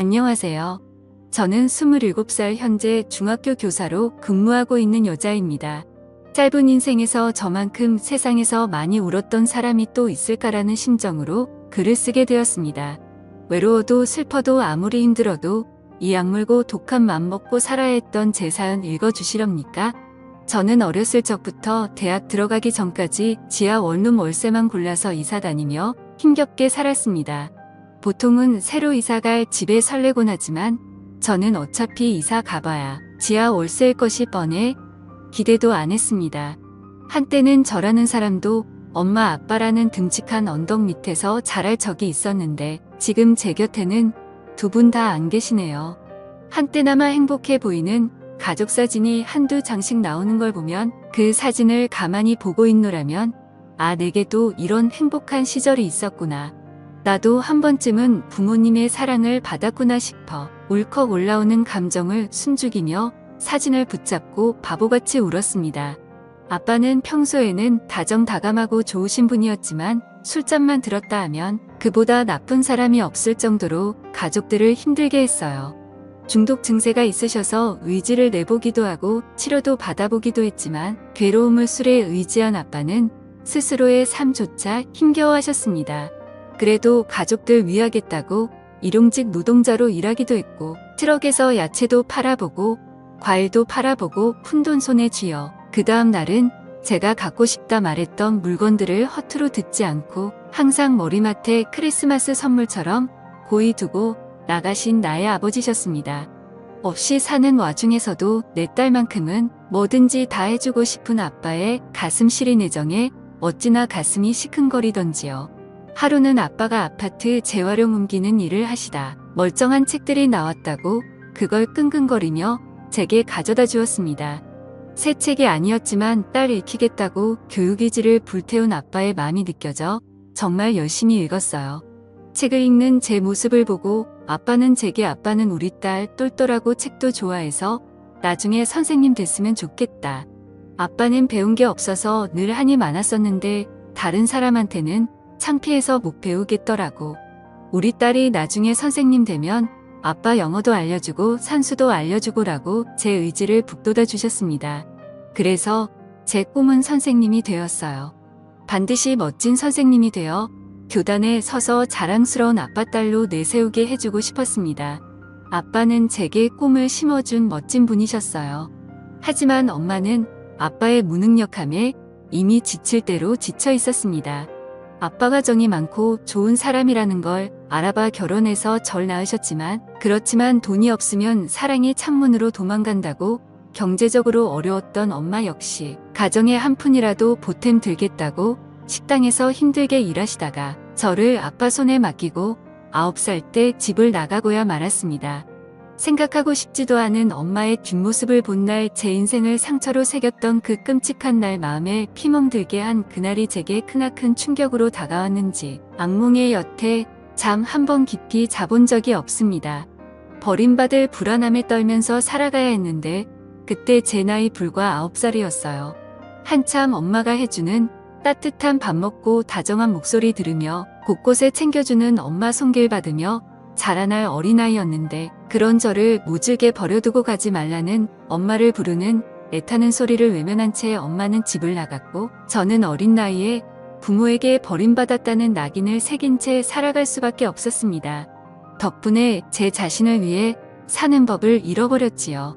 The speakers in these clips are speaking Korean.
안녕하세요. 저는 27살 현재 중학교 교사로 근무하고 있는 여자입니다. 짧은 인생에서 저만큼 세상에서 많이 울었던 사람이 또 있을까라는 심정으로 글을 쓰게 되었습니다. 외로워도 슬퍼도 아무리 힘들어도 이 악물고 독한 맘 먹고 살아야 했던 제 사연 읽어주시렵니까? 저는 어렸을 적부터 대학 들어가기 전까지 지하 원룸 월세만 골라서 이사 다니며 힘겹게 살았습니다. 보통은 새로 이사갈 집에 설레곤 하지만 저는 어차피 이사 가봐야 지하 월세일 것이 뻔해 기대도 안 했습니다. 한때는 저라는 사람도 엄마 아빠라는 듬직한 언덕 밑에서 자랄 적이 있었는데 지금 제 곁에는 두 분 다 안 계시네요. 한때나마 행복해 보이는 가족 사진이 한두 장씩 나오는 걸 보면 그 사진을 가만히 보고 있노라면 아, 내게도 이런 행복한 시절이 있었구나. 나도 한 번쯤은 부모님의 사랑을 받았구나 싶어 울컥 올라오는 감정을 숨죽이며 사진을 붙잡고 바보같이 울었습니다. 아빠는 평소에는 다정다감하고 좋으신 분이었지만 술잔만 들었다 하면 그보다 나쁜 사람이 없을 정도로 가족들을 힘들게 했어요. 중독 증세가 있으셔서 의지를 내보기도 하고 치료도 받아보기도 했지만 괴로움을 술에 의지한 아빠는 스스로의 삶조차 힘겨워하셨습니다. 그래도 가족들 위하겠다고 일용직 노동자로 일하기도 했고 트럭에서 야채도 팔아보고 과일도 팔아보고 푼돈 손에 쥐어 그 다음 날은 제가 갖고 싶다 말했던 물건들을 허투루 듣지 않고 항상 머리맡에 크리스마스 선물처럼 고이 두고 나가신 나의 아버지셨습니다. 없이 사는 와중에서도 내 딸만큼은 뭐든지 다 해주고 싶은 아빠의 가슴 시린 애정에 어찌나 가슴이 시큰거리던지요. 하루는 아빠가 아파트 재활용 옮기는 일을 하시다 멀쩡한 책들이 나왔다고 그걸 끙끙거리며 제게 가져다 주었습니다. 새 책이 아니었지만 딸 읽히겠다고 교육의지를 불태운 아빠의 마음이 느껴져 정말 열심히 읽었어요. 책을 읽는 제 모습을 보고 아빠는 제게 아빠는 우리 딸 똘똘하고 책도 좋아해서 나중에 선생님 됐으면 좋겠다. 아빠는 배운 게 없어서 늘 한이 많았었는데 다른 사람한테는 창피해서 못 배우겠더라고. 우리 딸이 나중에 선생님 되면 아빠 영어도 알려주고 산수도 알려주고라고 제 의지를 북돋아 주셨습니다. 그래서 제 꿈은 선생님이 되었어요. 반드시 멋진 선생님이 되어 교단에 서서 자랑스러운 아빠 딸로 내세우게 해주고 싶었습니다. 아빠는 제게 꿈을 심어준 멋진 분이셨어요. 하지만 엄마는 아빠의 무능력함에 이미 지칠 대로 지쳐 있었습니다. 아빠가 정이 많고 좋은 사람이라는 걸 알아봐 결혼해서 절 낳으셨지만 그렇지만 돈이 없으면 사랑이 창문으로 도망간다고 경제적으로 어려웠던 엄마 역시 가정에 한 푼이라도 보탬 들겠다고 식당에서 힘들게 일하시다가 저를 아빠 손에 맡기고 9살 때 집을 나가고야 말았습니다. 생각하고 싶지도 않은 엄마의 뒷모습을 본 날 제 인생을 상처로 새겼던 그 끔찍한 날 마음에 피멍들게 한 그날이 제게 크나큰 충격으로 다가왔는지 악몽의 여태 잠 한 번 깊이 자본 적이 없습니다. 버림받을 불안함에 떨면서 살아가야 했는데 그때 제 나이 불과 9살이었어요. 한참 엄마가 해주는 따뜻한 밥 먹고 다정한 목소리 들으며 곳곳에 챙겨주는 엄마 손길 받으며 자라날 어린아이였는데 그런 저를 모질게 버려두고 가지 말라는 엄마를 부르는 애타는 소리를 외면한 채 엄마는 집을 나갔고 저는 어린 나이에 부모에게 버림받았다는 낙인을 새긴 채 살아갈 수밖에 없었습니다. 덕분에 제 자신을 위해 사는 법을 잃어버렸지요.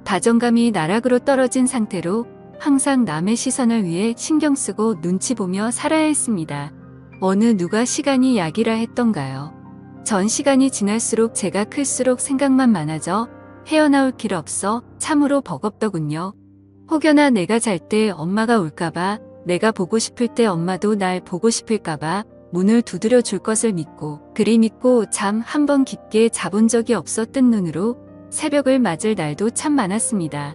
다정감이 나락으로 떨어진 상태로 항상 남의 시선을 위해 신경 쓰고 눈치 보며 살아야 했습니다. 어느 누가 시간이 약이라 했던가요? 전 시간이 지날수록 제가 클수록 생각만 많아져 헤어나올 길 없어 참으로 버겁더군요. 혹여나 내가 잘 때 엄마가 울까봐 내가 보고 싶을 때 엄마도 날 보고 싶을까봐 문을 두드려 줄 것을 믿고 그리 믿고 잠 한 번 깊게 자본 적이 없었던 눈으로 새벽을 맞을 날도 참 많았습니다.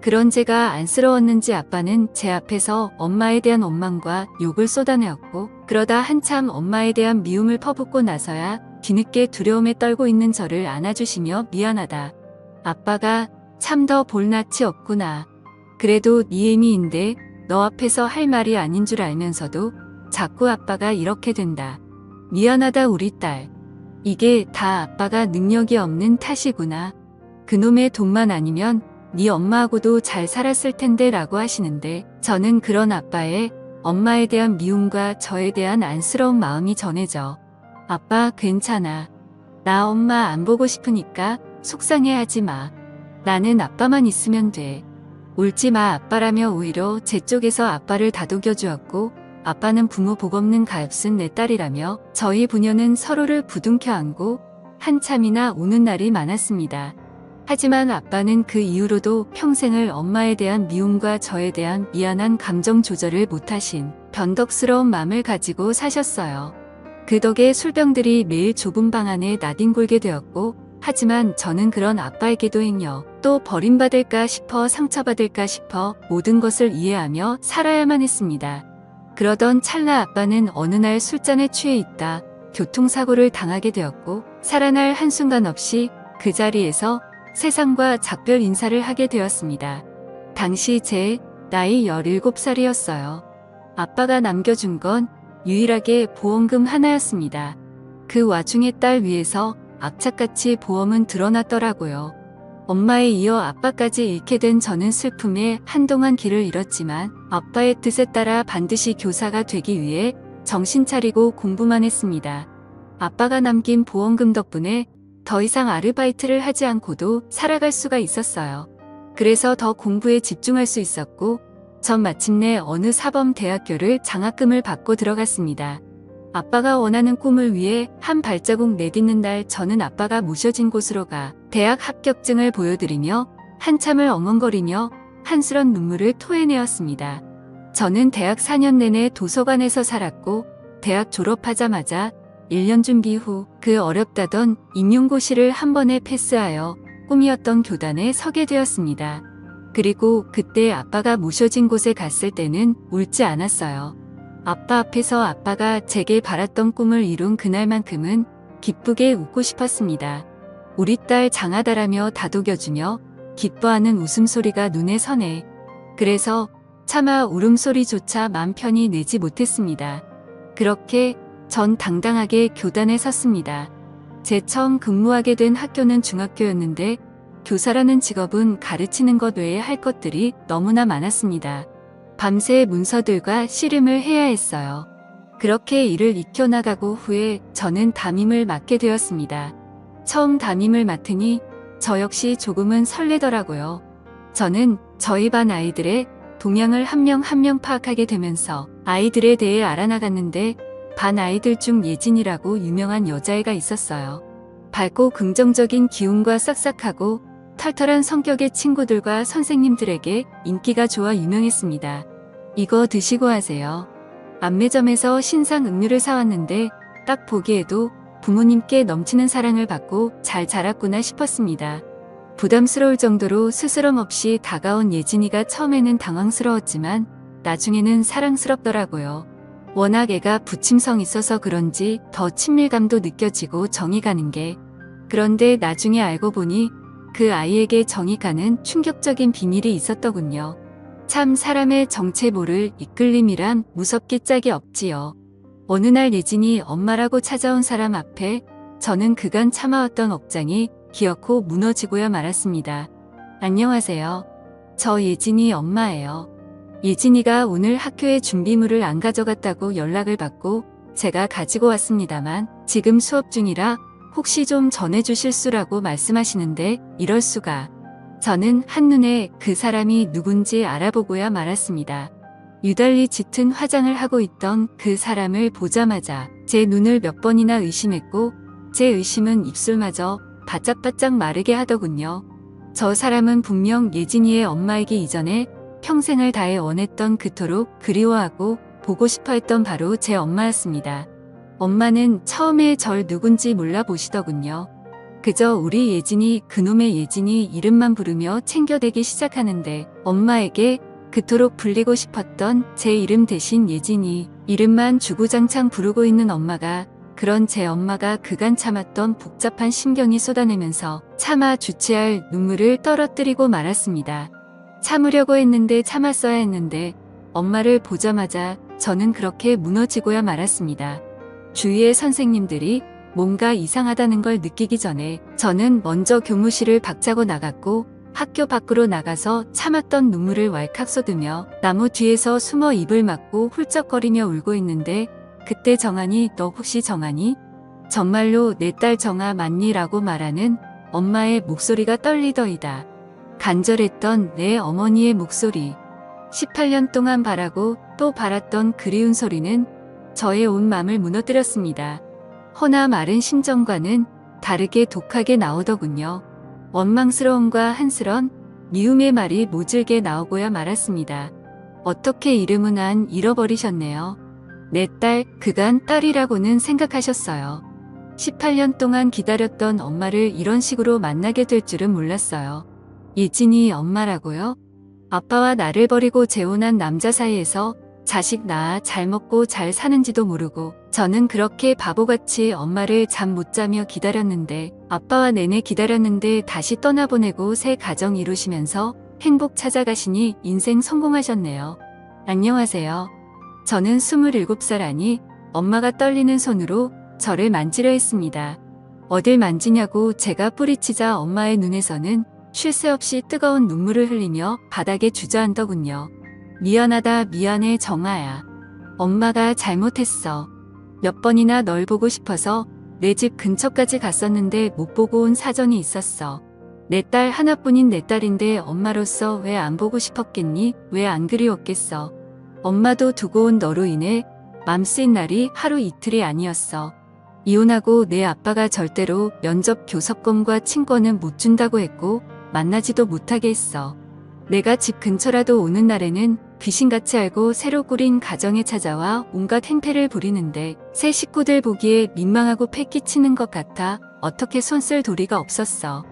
그런 제가 안쓰러웠는지 아빠는 제 앞에서 엄마에 대한 원망과 욕을 쏟아내었고 그러다 한참 엄마에 대한 미움을 퍼붓고 나서야 뒤늦게 두려움에 떨고 있는 저를 안아주시며 미안하다. 아빠가 참 더 볼 낯이 없구나. 그래도 네 애미인데 너 앞에서 할 말이 아닌 줄 알면서도 자꾸 아빠가 이렇게 된다. 미안하다 우리 딸. 이게 다 아빠가 능력이 없는 탓이구나. 그놈의 돈만 아니면 네 엄마하고도 잘 살았을 텐데 라고 하시는데 저는 그런 아빠의 엄마에 대한 미움과 저에 대한 안쓰러운 마음이 전해져. 아빠 괜찮아. 나 엄마 안 보고 싶으니까 속상해하지 마. 나는 아빠만 있으면 돼. 울지 마 아빠라며 오히려 제 쪽에서 아빠를 다독여 주었고 아빠는 부모 복 없는 가엾은 내 딸이라며 저희 부녀는 서로를 부둥켜 안고 한참이나 우는 날이 많았습니다. 하지만 아빠는 그 이후로도 평생을 엄마에 대한 미움과 저에 대한 미안한 감정 조절을 못하신 변덕스러운 마음을 가지고 사셨어요. 그 덕에 술병들이 매일 좁은 방 안에 나뒹굴게 되었고 하지만 저는 그런 아빠에게도 행여 또 버림받을까 싶어 상처받을까 싶어 모든 것을 이해하며 살아야만 했습니다. 그러던 찰나 아빠는 어느 날 술잔에 취해 있다 교통사고를 당하게 되었고 살아날 한순간 없이 그 자리에서 세상과 작별 인사를 하게 되었습니다. 당시 제 나이 17살이었어요. 아빠가 남겨준 건 유일하게 보험금 하나였습니다. 그 와중에 딸 위에서 악착같이 보험은 드러났더라고요. 엄마에 이어 아빠까지 잃게 된 저는 슬픔에 한동안 길을 잃었지만 아빠의 뜻에 따라 반드시 교사가 되기 위해 정신 차리고 공부만 했습니다. 아빠가 남긴 보험금 덕분에 더 이상 아르바이트를 하지 않고도 살아갈 수가 있었어요. 그래서 더 공부에 집중할 수 있었고 전 마침내 어느 사범대학교를 장학금을 받고 들어갔습니다. 아빠가 원하는 꿈을 위해 한 발자국 내딛는 날 저는 아빠가 모셔진 곳으로 가 대학 합격증을 보여드리며 한참을 엉엉거리며 한스런 눈물을 토해내었습니다. 저는 대학 4년 내내 도서관에서 살았고 대학 졸업하자마자 1년 준비 후 그 어렵다던 임용고시를 한 번에 패스하여 꿈이었던 교단에 서게 되었습니다. 그리고 그때 아빠가 모셔진 곳에 갔을 때는 울지 않았어요. 아빠 앞에서 아빠가 제게 바랐던 꿈을 이룬 그날만큼은 기쁘게 웃고 싶었습니다. 우리 딸 장하다라며 다독여주며 기뻐하는 웃음소리가 눈에 선해. 그래서 차마 울음소리조차 맘 편히 내지 못했습니다. 그렇게 전 당당하게 교단에 섰습니다. 제 처음 근무하게 된 학교는 중학교였는데 교사라는 직업은 가르치는 것 외에 할 것들이 너무나 많았습니다. 밤새 문서들과 씨름을 해야 했어요. 그렇게 일을 익혀나가고 후에 저는 담임을 맡게 되었습니다. 처음 담임을 맡으니 저 역시 조금은 설레더라고요. 저는 저희 반 아이들의 동향을 한 명 한 명 파악하게 되면서 아이들에 대해 알아나갔는데 반 아이들 중 예진이라고 유명한 여자애가 있었어요. 밝고 긍정적인 기운과 싹싹하고 털털한 성격의 친구들과 선생님들에게 인기가 좋아 유명했습니다. 이거 드시고 하세요. 안매점에서 신상 음료를 사왔는데 딱 보기에도 부모님께 넘치는 사랑을 받고 잘 자랐구나 싶었습니다. 부담스러울 정도로 스스럼 없이 다가온 예진이가 처음에는 당황스러웠지만 나중에는 사랑스럽더라고요. 워낙 애가 부침성 있어서 그런지 더 친밀감도 느껴지고 정이 가는 게. 그런데 나중에 알고 보니 그 아이에게 정이 가는 충격적인 비밀이 있었더군요. 참 사람의 정체 모를 이끌림이란 무섭게 짝이 없지요. 어느 날 예진이 엄마라고 찾아온 사람 앞에 저는 그간 참아왔던 억장이 기어코 무너지고야 말았습니다. 안녕하세요. 저 예진이 엄마예요. 예진이가 오늘 학교에 준비물을 안 가져갔다고 연락을 받고 제가 가지고 왔습니다만 지금 수업 중이라 혹시 좀 전해주실 수라고 말씀하시는데 이럴 수가. 저는 한눈에 그 사람이 누군지 알아보고야 말았습니다. 유달리 짙은 화장을 하고 있던 그 사람을 보자마자 제 눈을 몇 번이나 의심했고 제 의심은 입술마저 바짝바짝 마르게 하더군요. 저 사람은 분명 예진이의 엄마이기 이전에 평생을 다해 원했던 그토록 그리워하고 보고 싶어 했던 바로 제 엄마였습니다. 엄마는 처음에 절 누군지 몰라 보시더군요. 그저 우리 예진이 그놈의 예진이 이름만 부르며 챙겨대기 시작하는데 엄마에게 그토록 불리고 싶었던 제 이름 대신 예진이 이름만 주구장창 부르고 있는 엄마가 그런 제 엄마가 그간 참았던 복잡한 심경이 쏟아내면서 차마 주체할 눈물을 떨어뜨리고 말았습니다. 참으려고 했는데 참았어야 했는데 엄마를 보자마자 저는 그렇게 무너지고야 말았습니다. 주위의 선생님들이 뭔가 이상하다는 걸 느끼기 전에 저는 먼저 교무실을 박차고 나갔고 학교 밖으로 나가서 참았던 눈물을 왈칵 쏟으며 나무 뒤에서 숨어 입을 막고 훌쩍거리며 울고 있는데 그때 정한이 너 혹시 정한이? 정말로 내 딸 정아 맞니? 라고 말하는 엄마의 목소리가 떨리더이다. 간절했던 내 어머니의 목소리. 18년 동안 바라고 또 바랐던 그리운 소리는 저의 온 맘을 무너뜨렸습니다. 허나 마른 심정과는 다르게 독하게 나오더군요. 원망스러움과 한스런 미움의 말이 모질게 나오고야 말았습니다. 어떻게 이름은 안 잃어버리셨네요. 내 딸, 그간 딸이라고는 생각하셨어요. 18년 동안 기다렸던 엄마를 이런 식으로 만나게 될 줄은 몰랐어요. 예진이 엄마라고요? 아빠와 나를 버리고 재혼한 남자 사이에서 자식 낳아 잘 먹고 잘 사는지도 모르고 저는 그렇게 바보같이 엄마를 잠 못 자며 기다렸는데 아빠와 내내 기다렸는데 다시 떠나보내고 새 가정 이루시면서 행복 찾아가시니 인생 성공하셨네요. 안녕하세요. 저는 27살 아니 엄마가 떨리는 손으로 저를 만지려 했습니다. 어딜 만지냐고 제가 뿌리치자 엄마의 눈에서는 쉴 새 없이 뜨거운 눈물을 흘리며 바닥에 주저앉더군요. 미안하다 미안해 정아야. 엄마가 잘못했어. 몇 번이나 널 보고 싶어서 내 집 근처까지 갔었는데 못 보고 온 사정이 있었어. 내 딸 하나뿐인 내 딸인데 엄마로서 왜 안 보고 싶었겠니? 왜 안 그리웠겠어. 엄마도 두고 온 너로 인해 맘 쓰인 날이 하루 이틀이 아니었어. 이혼하고 내 아빠가 절대로 면접 교섭권과 친권은 못 준다고 했고 만나지도 못하게 했어. 내가 집 근처라도 오는 날에는 귀신같이 알고 새로 꾸린 가정에 찾아와 온갖 행패를 부리는데 새 식구들 보기에 민망하고 패기치는 것 같아 어떻게 손쓸 도리가 없었어.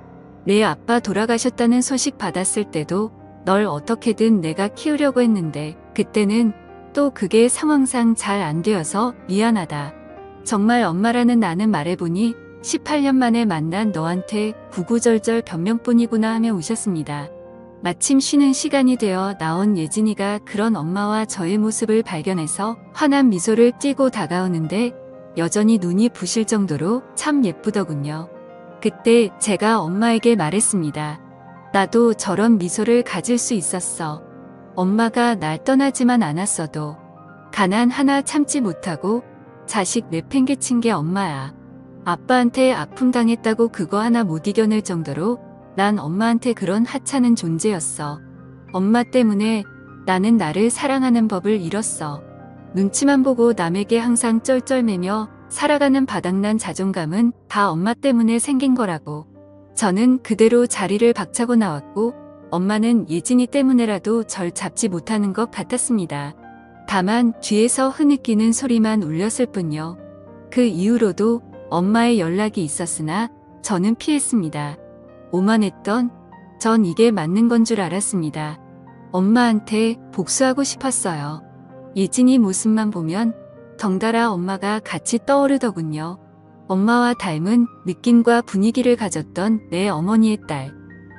내 아빠 돌아가셨다는 소식 받았을 때도 널 어떻게든 내가 키우려고 했는데 그때는 또 그게 상황상 잘 안 되어서 미안하다. 정말 엄마라는 나는 말해보니 18년 만에 만난 너한테 구구절절 변명뿐이구나 하며 우셨습니다. 마침 쉬는 시간이 되어 나온 예진이가 그런 엄마와 저의 모습을 발견해서 환한 미소를 띠고 다가오는데 여전히 눈이 부실 정도로 참 예쁘더군요. 그때 제가 엄마에게 말했습니다. 나도 저런 미소를 가질 수 있었어. 엄마가 날 떠나지만 않았어도 가난 하나 참지 못하고 자식 내팽개친 게 엄마야. 아빠한테 아픔 당했다고 그거 하나 못 이겨낼 정도로 난 엄마한테 그런 하찮은 존재였어. 엄마 때문에 나는 나를 사랑하는 법을 잃었어. 눈치만 보고 남에게 항상 쩔쩔매며 살아가는 바닥난 자존감은 다 엄마 때문에 생긴 거라고. 저는 그대로 자리를 박차고 나왔고 엄마는 예진이 때문에라도 절 잡지 못하는 것 같았습니다. 다만 뒤에서 흐느끼는 소리만 울렸을 뿐요. 그 이후로도 엄마의 연락이 있었으나 저는 피했습니다. 오만했던 전 이게 맞는 건 줄 알았습니다. 엄마한테 복수하고 싶었어요. 예진이 모습만 보면 덩달아 엄마가 같이 떠오르더군요. 엄마와 닮은 느낌과 분위기를 가졌던 내 어머니의 딸.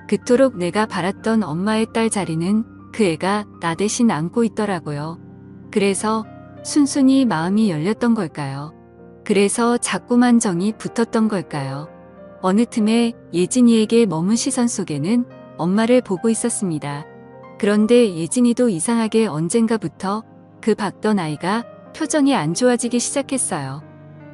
그토록 내가 바랐던 엄마의 딸 자리는 그 애가 나 대신 안고 있더라고요. 그래서 순순히 마음이 열렸던 걸까요? 그래서 자꾸만 정이 붙었던 걸까요? 어느 틈에 예진이에게 머문 시선 속에는 엄마를 보고 있었습니다. 그런데 예진이도 이상하게 언젠가부터 그 봤던 아이가 표정이 안 좋아지기 시작했어요.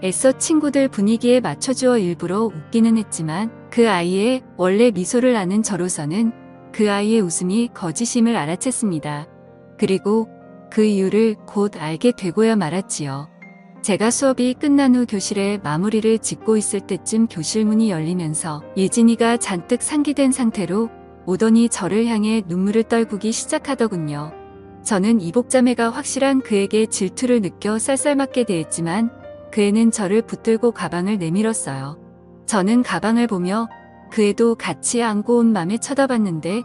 애써 친구들 분위기에 맞춰주어 일부러 웃기는 했지만 그 아이의 원래 미소를 아는 저로서는 그 아이의 웃음이 거짓임을 알아챘습니다. 그리고 그 이유를 곧 알게 되고야 말았지요. 제가 수업이 끝난 후 교실에 마무리를 짓고 있을 때쯤 교실 문이 열리면서 예진이가 잔뜩 상기된 상태로 오더니 저를 향해 눈물을 떨구기 시작하더군요. 저는 이복자매가 확실한 그에게 질투를 느껴 쌀쌀맞게 대했지만 그 애는 저를 붙들고 가방을 내밀었어요. 저는 가방을 보며 그 애도 같이 안고 온 맘에 쳐다봤는데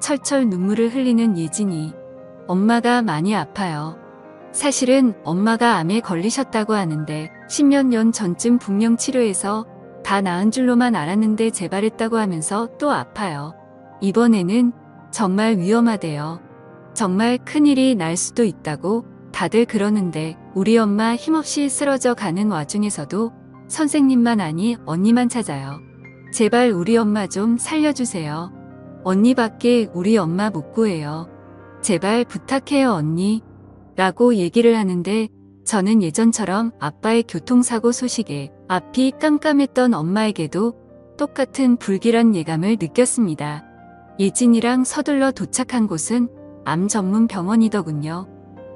철철 눈물을 흘리는 예진이. 엄마가 많이 아파요. 사실은 엄마가 암에 걸리셨다고 하는데 10몇 년 전쯤 분명 치료해서 다 나은 줄로만 알았는데 재발했다고 하면서 또 아파요. 이번에는 정말 위험하대요. 정말 큰일이 날 수도 있다고 다들 그러는데 우리 엄마 힘없이 쓰러져 가는 와중에서도 선생님만 아니 언니만 찾아요. 제발 우리 엄마 좀 살려주세요. 언니밖에 우리 엄마 못 구해요. 제발 부탁해요 언니. 라고 얘기를 하는데 저는 예전처럼 아빠의 교통사고 소식에 앞이 깜깜했던 엄마에게도 똑같은 불길한 예감을 느꼈습니다. 예진이랑 서둘러 도착한 곳은 암 전문 병원이더군요.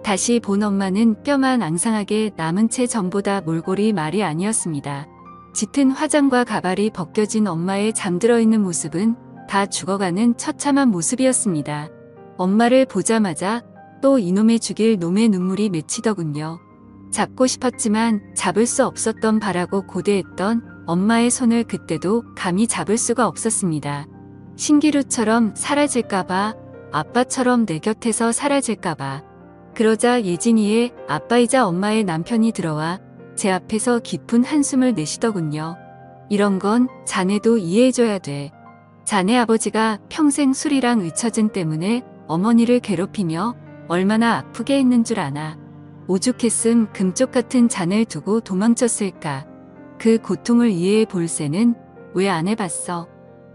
다시 본 엄마는 뼈만 앙상하게 남은 채 전보다 몰골이 말이 아니었습니다. 짙은 화장과 가발이 벗겨진 엄마의 잠들어 있는 모습은 다 죽어가는 처참한 모습이었습니다. 엄마를 보자마자 또 이놈의 죽일 놈의 눈물이 맺히더군요. 잡고 싶었지만 잡을 수 없었던 바라고 고대했던 엄마의 손을 그때도 감히 잡을 수가 없었습니다. 신기루처럼 사라질까봐, 아빠처럼 내 곁에서 사라질까봐. 그러자 예진이의 아빠이자 엄마의 남편이 들어와 제 앞에서 깊은 한숨을 내쉬더군요. 이런 건 자네도 이해해줘야 돼. 자네 아버지가 평생 술이랑 의처증 때문에 어머니를 괴롭히며 얼마나 아프게 했는 줄 아나. 오죽했음 금쪽 같은 자네를 두고 도망쳤을까. 그 고통을 이해해 볼 새는 왜 안 해봤어.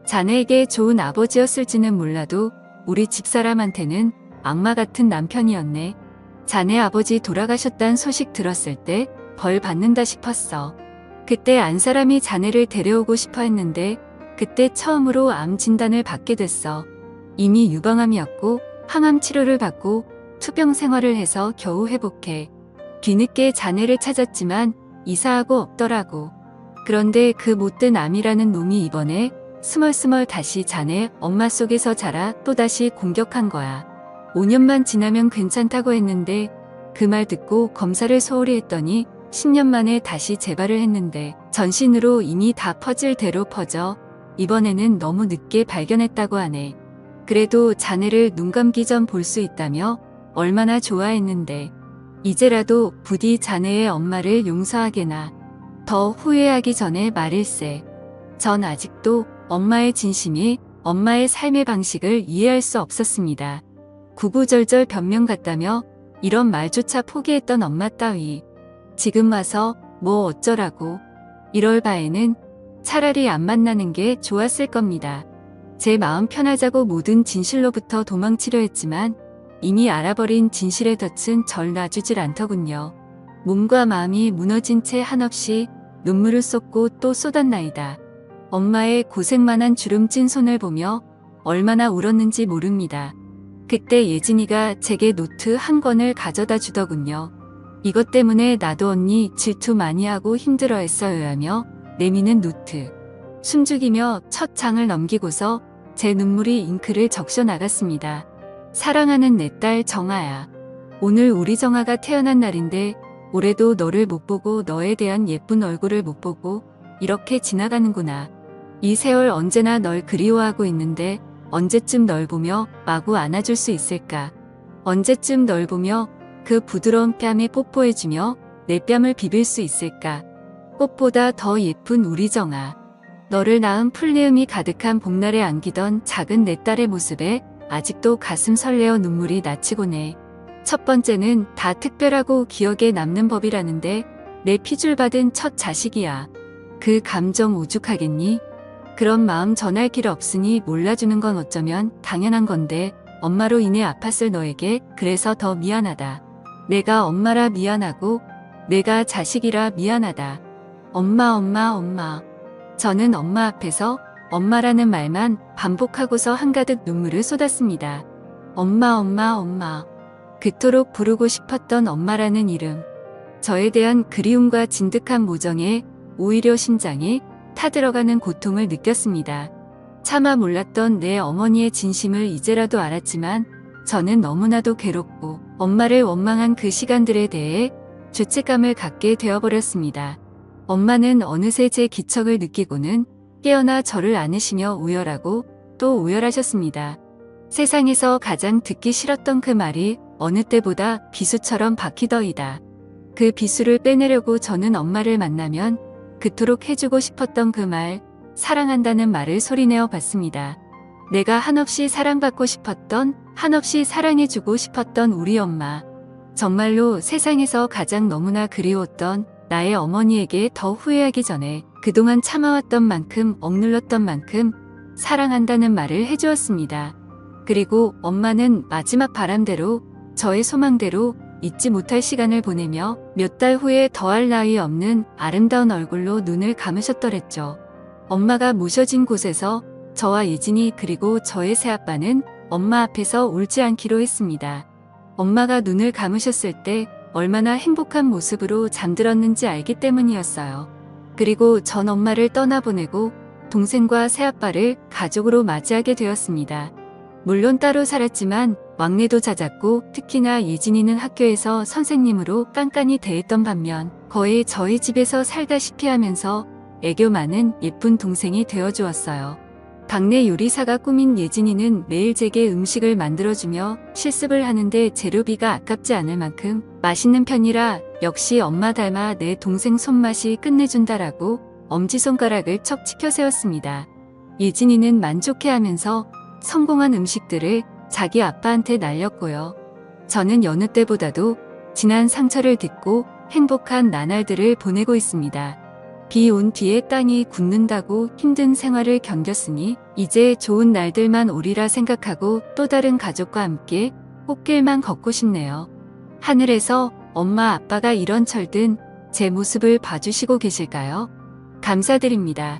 자네에게 좋은 아버지였을지는 몰라도 우리 집사람한테는 악마 같은 남편이었네. 자네 아버지 돌아가셨단 소식 들었을 때 벌 받는다 싶었어. 그때 안 사람이 자네를 데려오고 싶어 했는데 그때 처음으로 암 진단을 받게 됐어. 이미 유방암이었고 항암 치료를 받고 투병 생활을 해서 겨우 회복해. 뒤늦게 자네를 찾았지만 이사하고 없더라고. 그런데 그 못된 암이라는 놈이 이번에 스멀스멀 다시 자네 엄마 속에서 자라 또다시 공격한 거야. 5년만 지나면 괜찮다고 했는데 그 말 듣고 검사를 소홀히 했더니 10년 만에 다시 재발을 했는데 전신으로 이미 다 퍼질 대로 퍼져 이번에는 너무 늦게 발견했다고 하네. 그래도 자네를 눈 감기 전 볼 수 있다며 얼마나 좋아했는데 이제라도 부디 자네의 엄마를 용서하게나. 더 후회하기 전에 말일세. 전 아직도 엄마의 진심이 엄마의 삶의 방식을 이해할 수 없었습니다. 구구절절 변명 같다며 이런 말조차 포기했던 엄마 따위. 지금 와서 뭐 어쩌라고. 이럴 바에는 차라리 안 만나는 게 좋았을 겁니다. 제 마음 편하자고 모든 진실로부터 도망치려 했지만 이미 알아버린 진실의 덫은 절 놔주질 않더군요. 몸과 마음이 무너진 채 한없이 눈물을 쏟고 또 쏟았나이다. 엄마의 고생만한 주름진 손을 보며 얼마나 울었는지 모릅니다. 그때 예진이가 제게 노트 한 권을 가져다 주더군요. 이것 때문에 나도 언니 질투 많이 하고 힘들어했어요 하며 내미는 노트. 숨죽이며 첫 장을 넘기고서 제 눈물이 잉크를 적셔 나갔습니다. 사랑하는 내 딸 정아야. 오늘 우리 정아가 태어난 날인데 올해도 너를 못 보고 너에 대한 예쁜 얼굴을 못 보고 이렇게 지나가는구나. 이 세월 언제나 널 그리워하고 있는데 언제쯤 널 보며 마구 안아줄 수 있을까. 언제쯤 널 보며 그 부드러운 뺨에 뽀뽀해주며 내 뺨을 비빌 수 있을까. 꽃보다 더 예쁜 우리 정아. 너를 낳은 풀내음이 가득한 봄날에 안기던 작은 내 딸의 모습에 아직도 가슴 설레어 눈물이 나치곤 해. 첫 번째는 다 특별하고 기억에 남는 법이라는데 내 피줄 받은 첫 자식이야. 그 감정 오죽하겠니? 그런 마음 전할 길 없으니 몰라주는 건 어쩌면 당연한 건데 엄마로 인해 아팠을 너에게 그래서 더 미안하다. 내가 엄마라 미안하고 내가 자식이라 미안하다. 엄마 엄마 엄마. 저는 엄마 앞에서 엄마라는 말만 반복하고서 한가득 눈물을 쏟았습니다. 엄마 엄마 엄마. 그토록 부르고 싶었던 엄마라는 이름. 저에 대한 그리움과 진득한 모정에 오히려 심장이 타들어가는 고통을 느꼈습니다. 차마 몰랐던 내 어머니의 진심을 이제라도 알았지만 저는 너무나도 괴롭고 엄마를 원망한 그 시간들에 대해 죄책감을 갖게 되어버렸습니다. 엄마는 어느새 제 기척을 느끼고는 깨어나 저를 안으시며 오열하고 또 오열하셨습니다. 세상에서 가장 듣기 싫었던 그 말이 어느 때보다 비수처럼 박히더이다. 그 비수를 빼내려고 저는 엄마를 만나면 그토록 해주고 싶었던 그 말, 사랑한다는 말을 소리내어 봤습니다. 내가 한없이 사랑받고 싶었던, 한없이 사랑해주고 싶었던 우리 엄마. 정말로 세상에서 가장 너무나 그리웠던 나의 어머니에게 더 후회하기 전에 그동안 참아왔던 만큼 억눌렀던 만큼 사랑한다는 말을 해주었습니다. 그리고 엄마는 마지막 바람대로 저의 소망대로 잊지 못할 시간을 보내며 몇 달 후에 더할 나위 없는 아름다운 얼굴로 눈을 감으셨더랬죠. 엄마가 모셔진 곳에서 저와 예진이 그리고 저의 새아빠는 엄마 앞에서 울지 않기로 했습니다. 엄마가 눈을 감으셨을 때 얼마나 행복한 모습으로 잠들었는지 알기 때문이었어요. 그리고 전 엄마를 떠나보내고 동생과 새아빠를 가족으로 맞이하게 되었습니다. 물론 따로 살았지만 왕래도 잦았고 특히나 예진이는 학교에서 선생님으로 깐깐히 대했던 반면 거의 저희 집에서 살다시피 하면서 애교 많은 예쁜 동생이 되어주었어요. 당내 요리사가 꾸민 예진이는 매일 제게 음식을 만들어주며 실습을 하는데 재료비가 아깝지 않을 만큼 맛있는 편이라 역시 엄마 닮아 내 동생 손맛이 끝내준다라고 엄지손가락을 척 치켜 세웠습니다. 예진이는 만족해하면서 성공한 음식들을 자기 아빠한테 날렸고요. 저는 여느 때보다도 지난 상처를 딛고 행복한 나날들을 보내고 있습니다. 비 온 뒤에 땅이 굳는다고 힘든 생활을 견뎠으니 이제 좋은 날들만 오리라 생각하고 또 다른 가족과 함께 꽃길만 걷고 싶네요. 하늘에서 엄마 아빠가 이런 철든 제 모습을 봐주시고 계실까요? 감사드립니다.